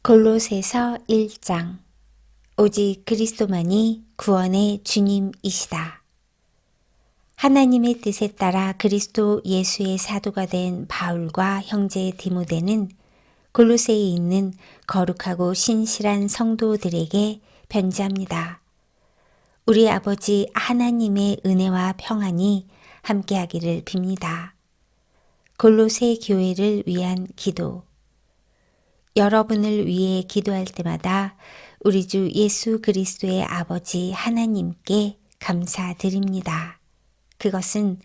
골로새서 1장. 오직 그리스도만이 구원의 주님이시다. 하나님의 뜻에 따라 그리스도 예수의 사도가 된 바울과 형제 디모데는 골로새에 있는 거룩하고 신실한 성도들에게 편지합니다. 우리 아버지 하나님의 은혜와 평안이 함께하기를 빕니다. 골로새 교회를 위한 기도. 여러분을 위해 기도할 때마다 우리 주 예수 그리스도의 아버지 하나님께 감사드립니다. 그것은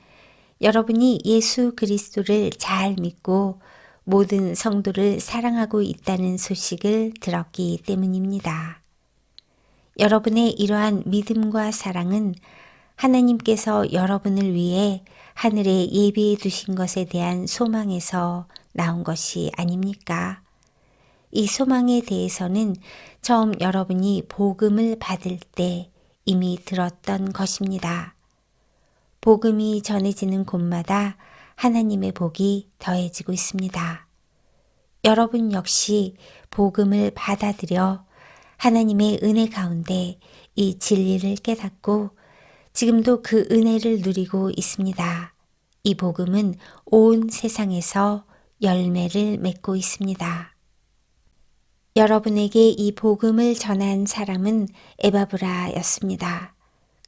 여러분이 예수 그리스도를 잘 믿고 모든 성도를 사랑하고 있다는 소식을 들었기 때문입니다. 여러분의 이러한 믿음과 사랑은 하나님께서 여러분을 위해 하늘에 예비해 두신 것에 대한 소망에서 나온 것이 아닙니까? 이 소망에 대해서는 처음 여러분이 복음을 받을 때 이미 들었던 것입니다. 복음이 전해지는 곳마다 하나님의 복이 더해지고 있습니다. 여러분 역시 복음을 받아들여 하나님의 은혜 가운데 이 진리를 깨닫고 지금도 그 은혜를 누리고 있습니다. 이 복음은 온 세상에서 열매를 맺고 있습니다. 여러분에게 이 복음을 전한 사람은 에바브라였습니다.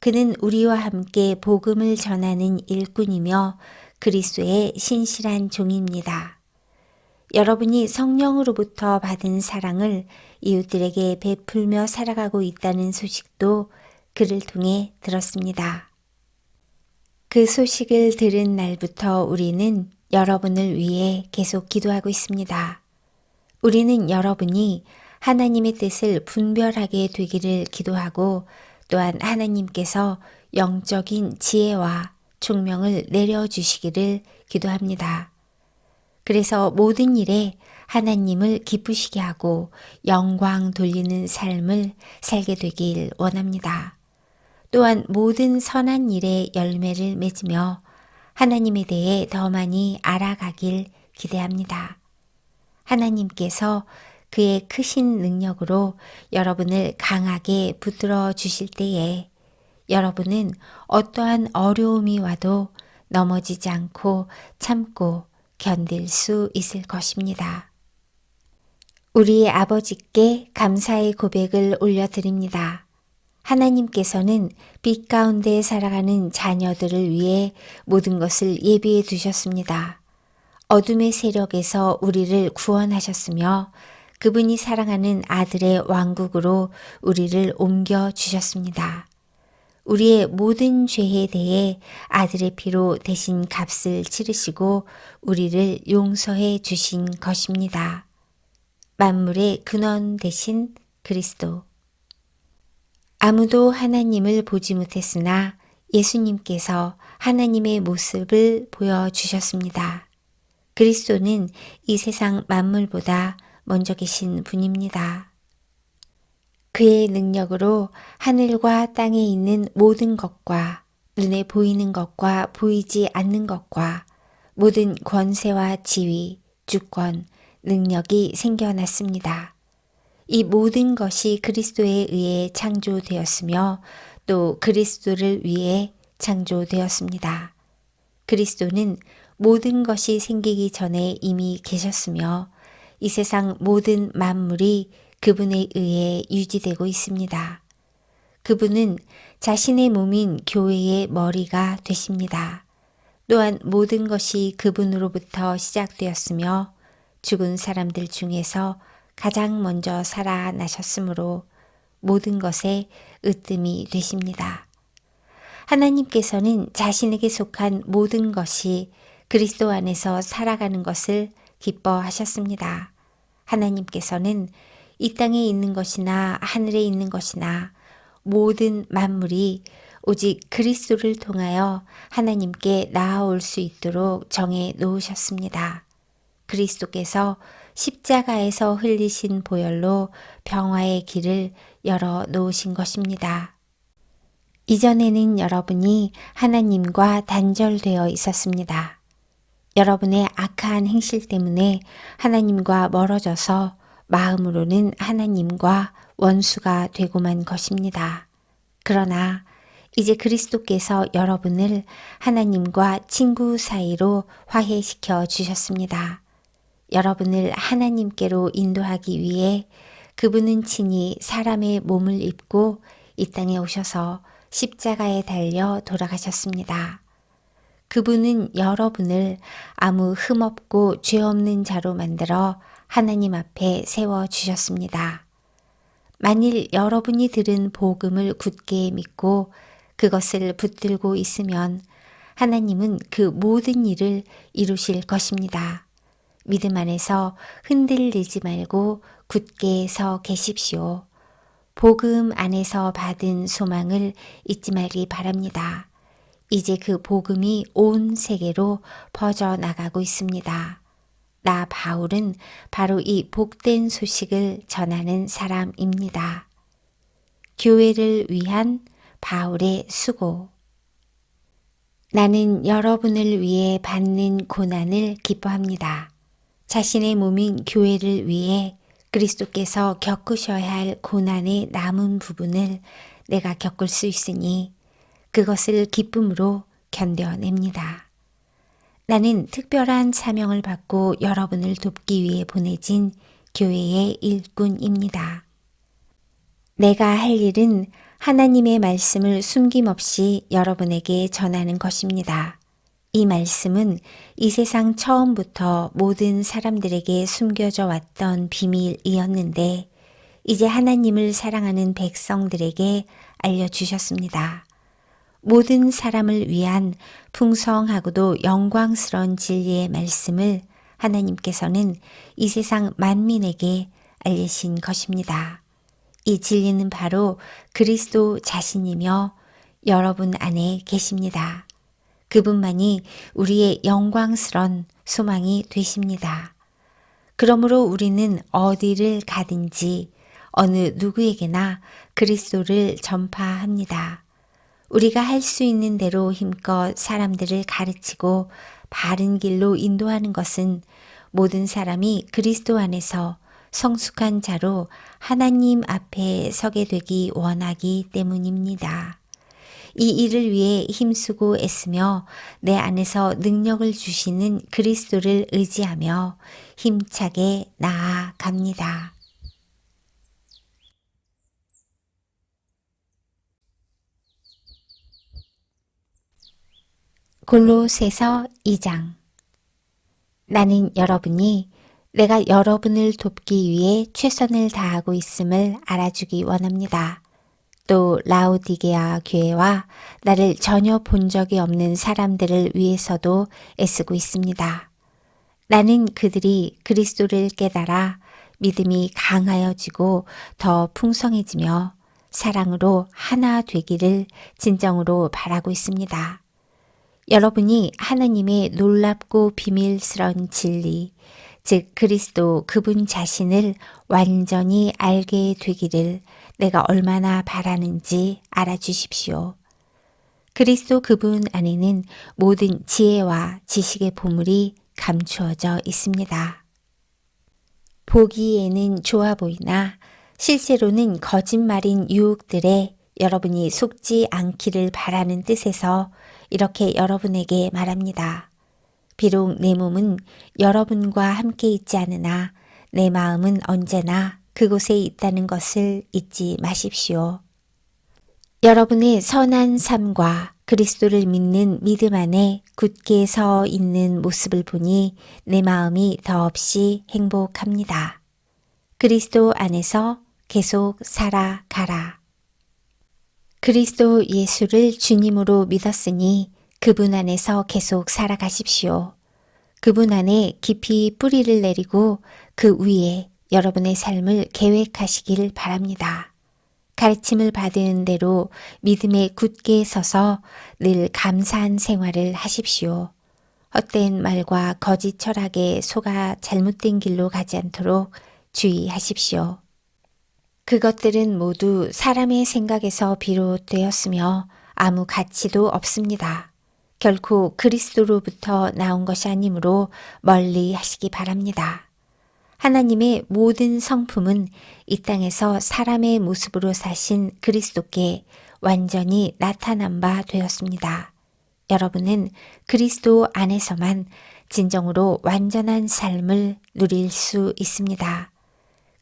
그는 우리와 함께 복음을 전하는 일꾼이며 그리스도의 신실한 종입니다. 여러분이 성령으로부터 받은 사랑을 이웃들에게 베풀며 살아가고 있다는 소식도 그를 통해 들었습니다. 그 소식을 들은 날부터 우리는 여러분을 위해 계속 기도하고 있습니다. 우리는 여러분이 하나님의 뜻을 분별하게 되기를 기도하고 또한 하나님께서 영적인 지혜와 총명을 내려주시기를 기도합니다. 그래서 모든 일에 하나님을 기쁘시게 하고 영광 돌리는 삶을 살게 되길 원합니다. 또한 모든 선한 일에 열매를 맺으며 하나님에 대해 더 많이 알아가길 기대합니다. 하나님께서 그의 크신 능력으로 여러분을 강하게 붙들어 주실 때에 여러분은 어떠한 어려움이 와도 넘어지지 않고 참고 견딜 수 있을 것입니다. 우리 아버지께 감사의 고백을 올려드립니다. 하나님께서는 빛 가운데 살아가는 자녀들을 위해 모든 것을 예비해 두셨습니다. 어둠의 세력에서 우리를 구원하셨으며 그분이 사랑하는 아들의 왕국으로 우리를 옮겨주셨습니다. 우리의 모든 죄에 대해 아들의 피로 대신 값을 치르시고 우리를 용서해 주신 것입니다. 만물의 근원 되신 그리스도. 아무도 하나님을 보지 못했으나 예수님께서 하나님의 모습을 보여주셨습니다. 그리스도는 이 세상 만물보다 먼저 계신 분입니다. 그의 능력으로 하늘과 땅에 있는 모든 것과 눈에 보이는 것과 보이지 않는 것과 모든 권세와 지위, 주권, 능력이 생겨났습니다. 이 모든 것이 그리스도에 의해 창조되었으며 또 그리스도를 위해 창조되었습니다. 그리스도는 모든 것이 생기기 전에 이미 계셨으며 이 세상 모든 만물이 그분에 의해 유지되고 있습니다. 그분은 자신의 몸인 교회의 머리가 되십니다. 또한 모든 것이 그분으로부터 시작되었으며 죽은 사람들 중에서 가장 먼저 살아나셨으므로 모든 것에 으뜸이 되십니다. 하나님께서는 자신에게 속한 모든 것이 그리스도 안에서 살아가는 것을 기뻐하셨습니다. 하나님께서는 이 땅에 있는 것이나 하늘에 있는 것이나 모든 만물이 오직 그리스도를 통하여 하나님께 나아올 수 있도록 정해 놓으셨습니다. 그리스도께서 십자가에서 흘리신 보혈로 평화의 길을 열어 놓으신 것입니다. 이전에는 여러분이 하나님과 단절되어 있었습니다. 여러분의 악한 행실 때문에 하나님과 멀어져서 마음으로는 하나님과 원수가 되고만 것입니다. 그러나 이제 그리스도께서 여러분을 하나님과 친구 사이로 화해시켜 주셨습니다. 여러분을 하나님께로 인도하기 위해 그분은 친히 사람의 몸을 입고 이 땅에 오셔서 십자가에 달려 돌아가셨습니다. 그분은 여러분을 아무 흠없고 죄 없는 자로 만들어 하나님 앞에 세워 주셨습니다. 만일 여러분이 들은 복음을 굳게 믿고 그것을 붙들고 있으면 하나님은 그 모든 일을 이루실 것입니다. 믿음 안에서 흔들리지 말고 굳게 서 계십시오. 복음 안에서 받은 소망을 잊지 말기 바랍니다. 이제 그 복음이 온 세계로 퍼져나가고 있습니다. 나 바울은 바로 이 복된 소식을 전하는 사람입니다. 교회를 위한 바울의 수고. 나는 여러분을 위해 받는 고난을 기뻐합니다. 자신의 몸인 교회를 위해 그리스도께서 겪으셔야 할 고난의 남은 부분을 내가 겪을 수 있으니 그것을 기쁨으로 견뎌냅니다. 나는 특별한 사명을 받고 여러분을 돕기 위해 보내진 교회의 일꾼입니다. 내가 할 일은 하나님의 말씀을 숨김없이 여러분에게 전하는 것입니다. 이 말씀은 이 세상 처음부터 모든 사람들에게 숨겨져 왔던 비밀이었는데 이제 하나님을 사랑하는 백성들에게 알려주셨습니다. 모든 사람을 위한 풍성하고도 영광스러운 진리의 말씀을 하나님께서는 이 세상 만민에게 알리신 것입니다. 이 진리는 바로 그리스도 자신이며 여러분 안에 계십니다. 그분만이 우리의 영광스러운 소망이 되십니다. 그러므로 우리는 어디를 가든지 어느 누구에게나 그리스도를 전파합니다. 우리가 할 수 있는 대로 힘껏 사람들을 가르치고 바른 길로 인도하는 것은 모든 사람이 그리스도 안에서 성숙한 자로 하나님 앞에 서게 되기 원하기 때문입니다. 이 일을 위해 힘쓰고 애쓰며 내 안에서 능력을 주시는 그리스도를 의지하며 힘차게 나아갑니다. 골로새서 2장. 나는 여러분이 내가 여러분을 돕기 위해 최선을 다하고 있음을 알아주기 원합니다. 또 라오디게아 교회와 나를 전혀 본 적이 없는 사람들을 위해서도 애쓰고 있습니다. 나는 그들이 그리스도를 깨달아 믿음이 강하여지고 더 풍성해지며 사랑으로 하나 되기를 진정으로 바라고 있습니다. 여러분이 하나님의 놀랍고 비밀스러운 진리, 즉 그리스도 그분 자신을 완전히 알게 되기를 내가 얼마나 바라는지 알아주십시오. 그리스도 그분 안에는 모든 지혜와 지식의 보물이 감추어져 있습니다. 보기에는 좋아 보이나 실제로는 거짓말인 유혹들에 여러분이 속지 않기를 바라는 뜻에서 이렇게 여러분에게 말합니다. 비록 내 몸은 여러분과 함께 있지 않으나 내 마음은 언제나 그곳에 있다는 것을 잊지 마십시오. 여러분의 선한 삶과 그리스도를 믿는 믿음 안에 굳게 서 있는 모습을 보니 내 마음이 더없이 행복합니다. 그리스도 안에서 계속 살아가라. 그리스도 예수를 주님으로 믿었으니 그분 안에서 계속 살아가십시오. 그분 안에 깊이 뿌리를 내리고 그 위에 여러분의 삶을 계획하시길 바랍니다. 가르침을 받은 대로 믿음에 굳게 서서 늘 감사한 생활을 하십시오. 헛된 말과 거짓 철학에 속아 잘못된 길로 가지 않도록 주의하십시오. 그것들은 모두 사람의 생각에서 비롯되었으며 아무 가치도 없습니다. 결코 그리스도로부터 나온 것이 아니므로 멀리 하시기 바랍니다. 하나님의 모든 성품은 이 땅에서 사람의 모습으로 사신 그리스도께 완전히 나타난 바 되었습니다. 여러분은 그리스도 안에서만 진정으로 완전한 삶을 누릴 수 있습니다.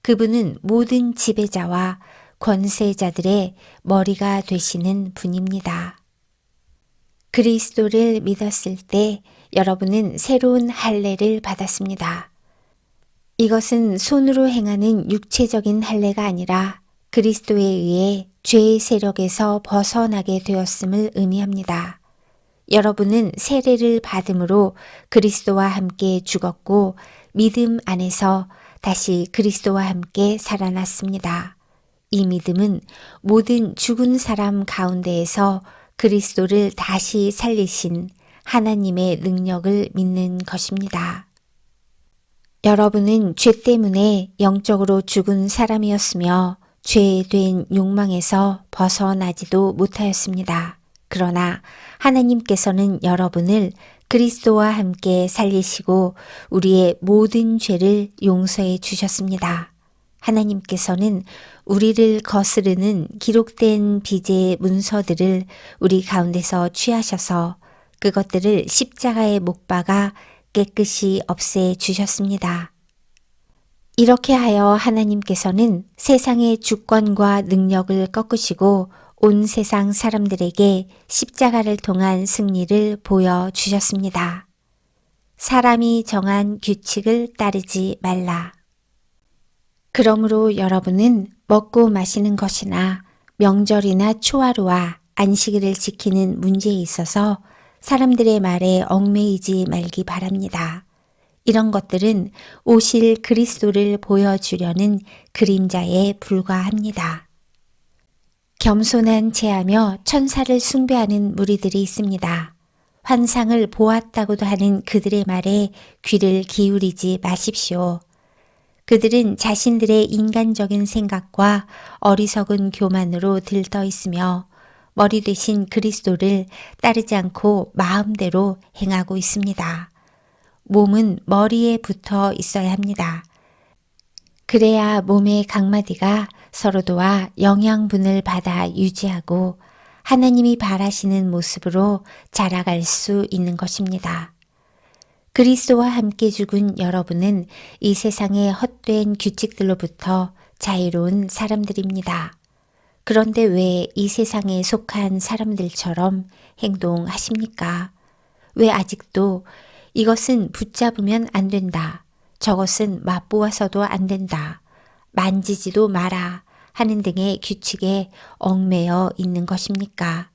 그분은 모든 지배자와 권세자들의 머리가 되시는 분입니다. 그리스도를 믿었을 때 여러분은 새로운 할례를 받았습니다. 이것은 손으로 행하는 육체적인 할례가 아니라 그리스도에 의해 죄의 세력에서 벗어나게 되었음을 의미합니다. 여러분은 세례를 받음으로 그리스도와 함께 죽었고 믿음 안에서 다시 그리스도와 함께 살아났습니다. 이 믿음은 모든 죽은 사람 가운데에서 그리스도를 다시 살리신 하나님의 능력을 믿는 것입니다. 여러분은 죄 때문에 영적으로 죽은 사람이었으며 죄에 된 욕망에서 벗어나지도 못하였습니다. 그러나 하나님께서는 여러분을 그리스도와 함께 살리시고 우리의 모든 죄를 용서해 주셨습니다. 하나님께서는 우리를 거스르는 기록된 빚의 문서들을 우리 가운데서 취하셔서 그것들을 십자가에 못 박아 깨끗이 없애 주셨습니다. 이렇게 하여 하나님께서는 세상의 주권과 능력을 꺾으시고 온 세상 사람들에게 십자가를 통한 승리를 보여주셨습니다. 사람이 정한 규칙을 따르지 말라. 그러므로 여러분은 먹고 마시는 것이나 명절이나 초하루와 안식일을 지키는 문제에 있어서 사람들의 말에 얽매이지 말기 바랍니다. 이런 것들은 오실 그리스도를 보여주려는 그림자에 불과합니다. 겸손한 제하며 천사를 숭배하는 무리들이 있습니다. 환상을 보았다고도 하는 그들의 말에 귀를 기울이지 마십시오. 그들은 자신들의 인간적인 생각과 어리석은 교만으로 들떠 있으며 머리 되신 그리스도를 따르지 않고 마음대로 행하고 있습니다. 몸은 머리에 붙어 있어야 합니다. 그래야 몸의 각마디가 서로 도와 영양분을 받아 유지하고 하나님이 바라시는 모습으로 자라갈 수 있는 것입니다. 그리스도와 함께 죽은 여러분은 이 세상의 헛된 규칙들로부터 자유로운 사람들입니다. 그런데 왜 이 세상에 속한 사람들처럼 행동하십니까? 왜 아직도 이것은 붙잡으면 안 된다. 저것은 맛보아서도 안 된다. 만지지도 마라 하는 등의 규칙에 얽매여 있는 것입니까?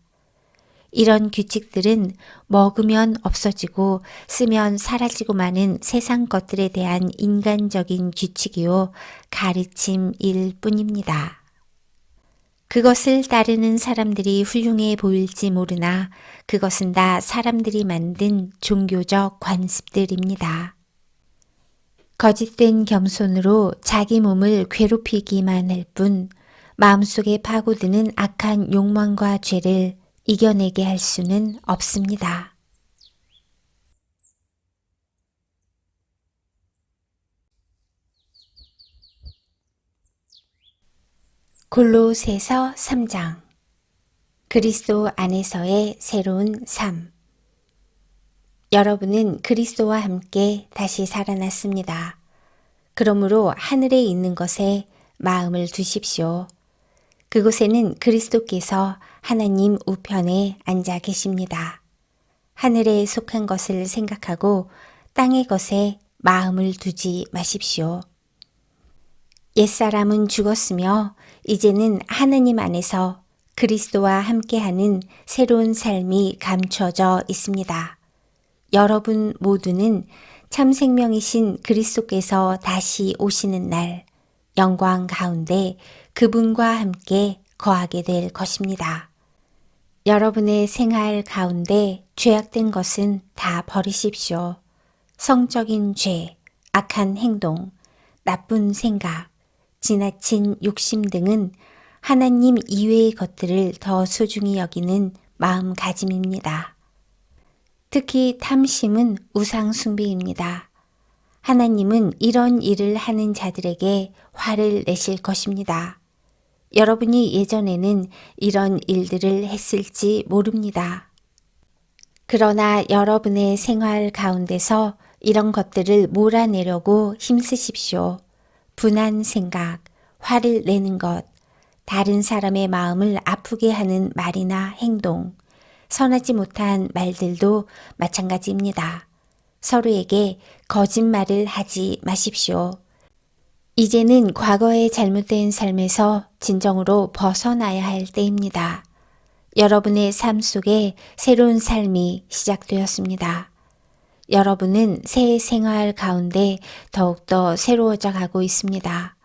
이런 규칙들은 먹으면 없어지고 쓰면 사라지고 마는 세상 것들에 대한 인간적인 규칙이요 가르침일 뿐입니다. 그것을 따르는 사람들이 훌륭해 보일지 모르나 그것은 다 사람들이 만든 종교적 관습들입니다. 거짓된 겸손으로 자기 몸을 괴롭히기만 할 뿐 마음속에 파고드는 악한 욕망과 죄를 이겨내게 할 수는 없습니다. 골로새서 3장 그리스도 안에서의 새로운 삶. 여러분은 그리스도와 함께 다시 살아났습니다. 그러므로 하늘에 있는 것에 마음을 두십시오. 그곳에는 그리스도께서 하나님 우편에 앉아 계십니다. 하늘에 속한 것을 생각하고 땅의 것에 마음을 두지 마십시오. 옛사람은 죽었으며 이제는 하느님 안에서 그리스도와 함께하는 새로운 삶이 감춰져 있습니다. 여러분 모두는 참 생명이신 그리스도께서 다시 오시는 날 영광 가운데 그분과 함께 거하게 될 것입니다. 여러분의 생활 가운데 죄악된 것은 다 버리십시오. 성적인 죄, 악한 행동, 나쁜 생각, 지나친 욕심 등은 하나님 이외의 것들을 더 소중히 여기는 마음가짐입니다. 특히 탐심은 우상 숭배입니다. 하나님은 이런 일을 하는 자들에게 화를 내실 것입니다. 여러분이 예전에는 이런 일들을 했을지 모릅니다. 그러나 여러분의 생활 가운데서 이런 것들을 몰아내려고 힘쓰십시오. 분한 생각, 화를 내는 것, 다른 사람의 마음을 아프게 하는 말이나 행동, 선하지 못한 말들도 마찬가지입니다. 서로에게 거짓말을 하지 마십시오. 이제는 과거의 잘못된 삶에서 진정으로 벗어나야 할 때입니다. 여러분의 삶 속에 새로운 삶이 시작되었습니다. 여러분은 새 생활 가운데 더욱더 새로워져 가고 있습니다.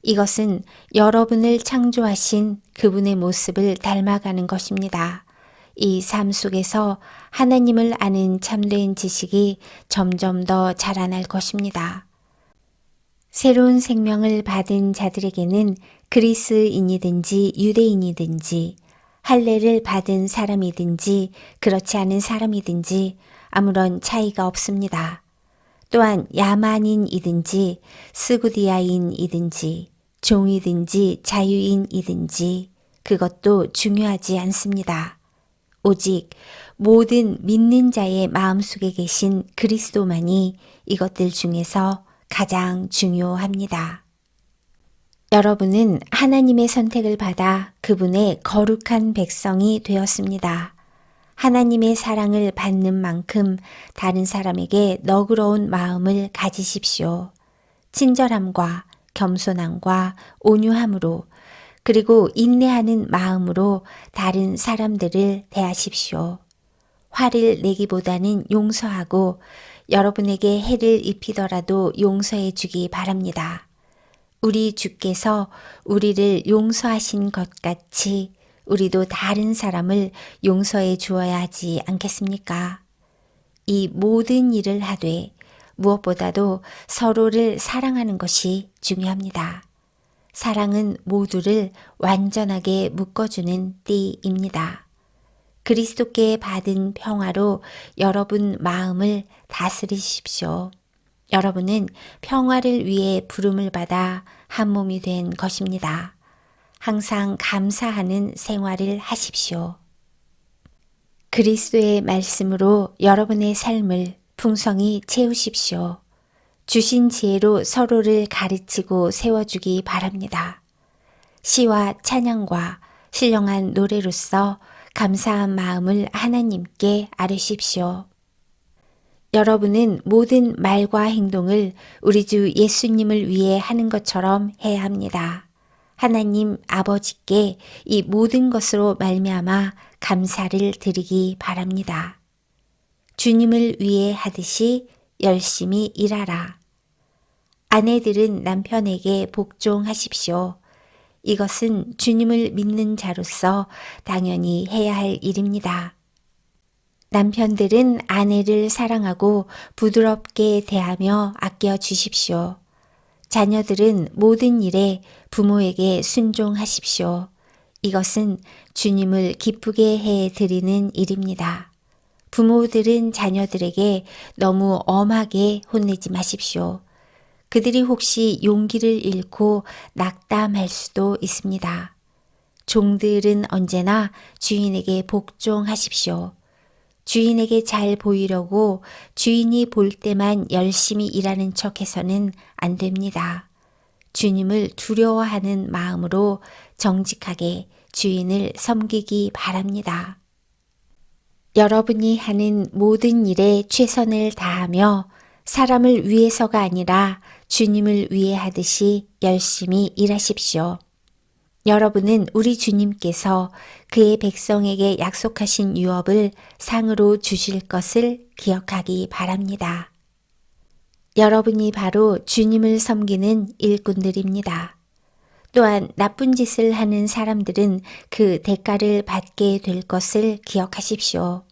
이것은 여러분을 창조하신 그분의 모습을 닮아가는 것입니다. 이 삶 속에서 하나님을 아는 참된 지식이 점점 더 자라날 것입니다. 새로운 생명을 받은 자들에게는 그리스인이든지 유대인이든지 할례를 받은 사람이든지 그렇지 않은 사람이든지 아무런 차이가 없습니다. 또한 야만인이든지 스구디아인이든지 종이든지 자유인이든지 그것도 중요하지 않습니다. 오직 모든 믿는 자의 마음속에 계신 그리스도만이 이것들 중에서 가장 중요합니다. 여러분은 하나님의 선택을 받아 그분의 거룩한 백성이 되었습니다. 하나님의 사랑을 받는 만큼 다른 사람에게 너그러운 마음을 가지십시오. 친절함과 겸손함과 온유함으로 그리고 인내하는 마음으로 다른 사람들을 대하십시오. 화를 내기보다는 용서하고 여러분에게 해를 입히더라도 용서해 주기 바랍니다. 우리 주께서 우리를 용서하신 것 같이 우리도 다른 사람을 용서해 주어야 하지 않겠습니까? 이 모든 일을 하되 무엇보다도 서로를 사랑하는 것이 중요합니다. 사랑은 모두를 완전하게 묶어주는 띠입니다. 그리스도께 받은 평화로 여러분 마음을 다스리십시오. 여러분은 평화를 위해 부름을 받아 한 몸이 된 것입니다. 항상 감사하는 생활을 하십시오. 그리스도의 말씀으로 여러분의 삶을 풍성히 채우십시오. 주신 지혜로 서로를 가르치고 세워주기 바랍니다. 시와 찬양과 신령한 노래로서 감사한 마음을 하나님께 아뢰십시오. 여러분은 모든 말과 행동을 우리 주 예수님을 위해 하는 것처럼 해야 합니다. 하나님 아버지께 이 모든 것으로 말미암아 감사를 드리기 바랍니다. 주님을 위해 하듯이 열심히 일하라. 아내들은 남편에게 복종하십시오. 이것은 주님을 믿는 자로서 당연히 해야 할 일입니다. 남편들은 아내를 사랑하고 부드럽게 대하며 아껴 주십시오. 자녀들은 모든 일에 부모에게 순종하십시오. 이것은 주님을 기쁘게 해 드리는 일입니다. 부모들은 자녀들에게 너무 엄하게 혼내지 마십시오. 그들이 혹시 용기를 잃고 낙담할 수도 있습니다. 종들은 언제나 주인에게 복종하십시오. 주인에게 잘 보이려고 주인이 볼 때만 열심히 일하는 척해서는 안 됩니다. 주님을 두려워하는 마음으로 정직하게 주인을 섬기기 바랍니다. 여러분이 하는 모든 일에 최선을 다하며 사람을 위해서가 아니라 주님을 위해 하듯이 열심히 일하십시오. 여러분은 우리 주님께서 그의 백성에게 약속하신 유업을 상으로 주실 것을 기억하기 바랍니다. 여러분이 바로 주님을 섬기는 일꾼들입니다. 또한 나쁜 짓을 하는 사람들은 그 대가를 받게 될 것을 기억하십시오.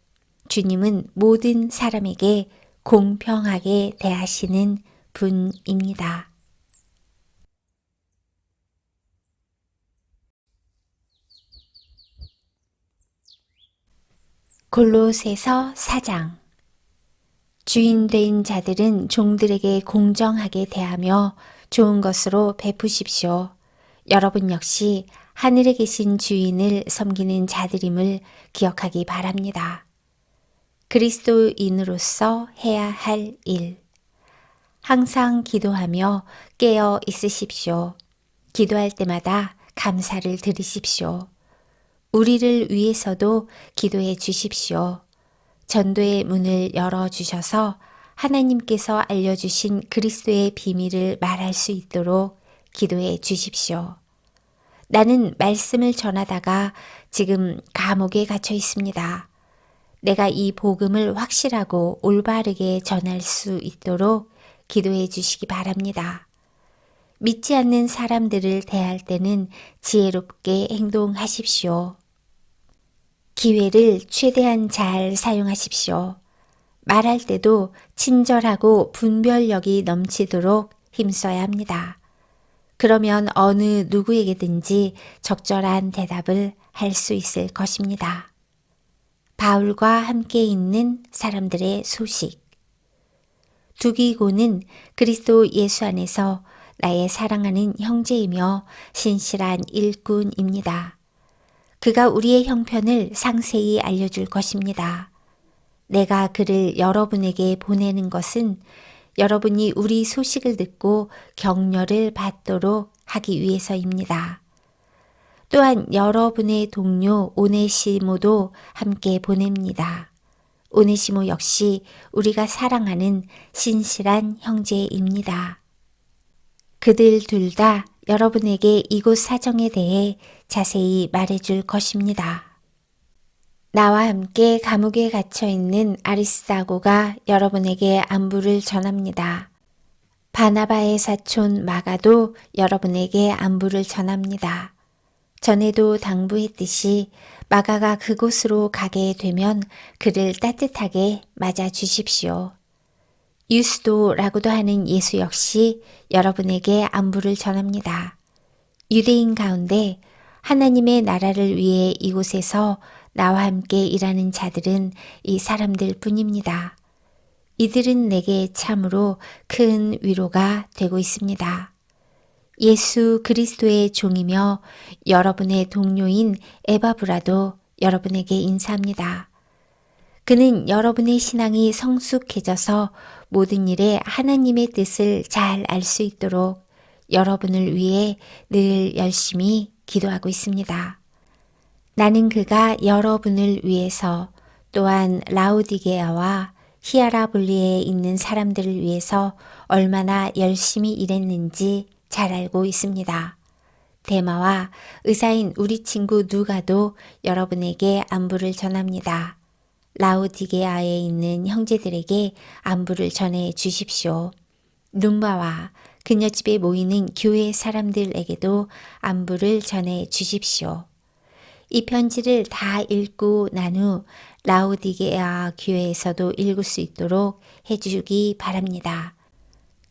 주님은 모든 사람에게 공평하게 대하시는 분입니다. 골로새서 4장. 주인 된 자들은 종들에게 공정하게 대하며 좋은 것으로 베푸십시오. 여러분 역시 하늘에 계신 주인을 섬기는 자들임을 기억하기 바랍니다. 그리스도인으로서 해야 할 일. 항상 기도하며 깨어 있으십시오. 기도할 때마다 감사를 드리십시오. 우리를 위해서도 기도해 주십시오. 전도의 문을 열어주셔서 하나님께서 알려주신 그리스도의 비밀을 말할 수 있도록 기도해 주십시오. 나는 말씀을 전하다가 지금 감옥에 갇혀 있습니다. 내가 이 복음을 확실하고 올바르게 전할 수 있도록 기도해 주시기 바랍니다. 믿지 않는 사람들을 대할 때는 지혜롭게 행동하십시오. 기회를 최대한 잘 사용하십시오. 말할 때도 친절하고 분별력이 넘치도록 힘써야 합니다. 그러면 어느 누구에게든지 적절한 대답을 할 수 있을 것입니다. 바울과 함께 있는 사람들의 소식. 두기고는 그리스도 예수 안에서 나의 사랑하는 형제이며 신실한 일꾼입니다. 그가 우리의 형편을 상세히 알려줄 것입니다. 내가 그를 여러분에게 보내는 것은 여러분이 우리 소식을 듣고 격려를 받도록 하기 위해서입니다. 또한 여러분의 동료 오네시모도 함께 보냅니다. 오네시모 역시 우리가 사랑하는 신실한 형제입니다. 그들 둘 다 여러분에게 이곳 사정에 대해 자세히 말해줄 것입니다. 나와 함께 감옥에 갇혀 있는 아리스다고가 여러분에게 안부를 전합니다. 바나바의 사촌 마가도 여러분에게 안부를 전합니다. 전에도 당부했듯이 마가가 그곳으로 가게 되면 그를 따뜻하게 맞아 주십시오. 유스도라고도 하는 예수 역시 여러분에게 안부를 전합니다. 유대인 가운데 하나님의 나라를 위해 이곳에서 나와 함께 일하는 자들은 이 사람들 뿐입니다. 이들은 내게 참으로 큰 위로가 되고 있습니다. 예수 그리스도의 종이며 여러분의 동료인 에바브라도 여러분에게 인사합니다. 그는 여러분의 신앙이 성숙해져서 모든 일에 하나님의 뜻을 잘 알 수 있도록 여러분을 위해 늘 열심히 기도하고 있습니다. 나는 그가 여러분을 위해서 또한 라우디게아와 히아라볼리에 있는 사람들을 위해서 얼마나 열심히 일했는지 잘 알고 있습니다. 데마와 의사인 우리 친구 누가도 여러분에게 안부를 전합니다. 라우디게아에 있는 형제들에게 안부를 전해 주십시오. 눈바와 그녀 집에 모이는 교회 사람들에게도 안부를 전해 주십시오. 이 편지를 다 읽고 난 후 라우디게아 교회에서도 읽을 수 있도록 해주기 바랍니다.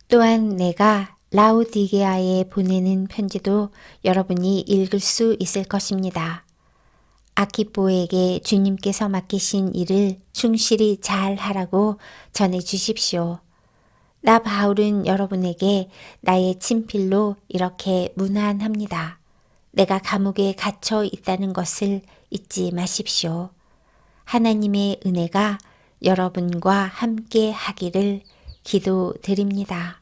또한 내가 라우디게아에 보내는 편지도 여러분이 읽을 수 있을 것입니다. 아키뽀에게 주님께서 맡기신 일을 충실히 잘 하라고 전해 주십시오. 나 바울은 여러분에게 나의 친필로 이렇게 문안합니다. 내가 감옥에 갇혀 있다는 것을 잊지 마십시오. 하나님의 은혜가 여러분과 함께 하기를 기도드립니다.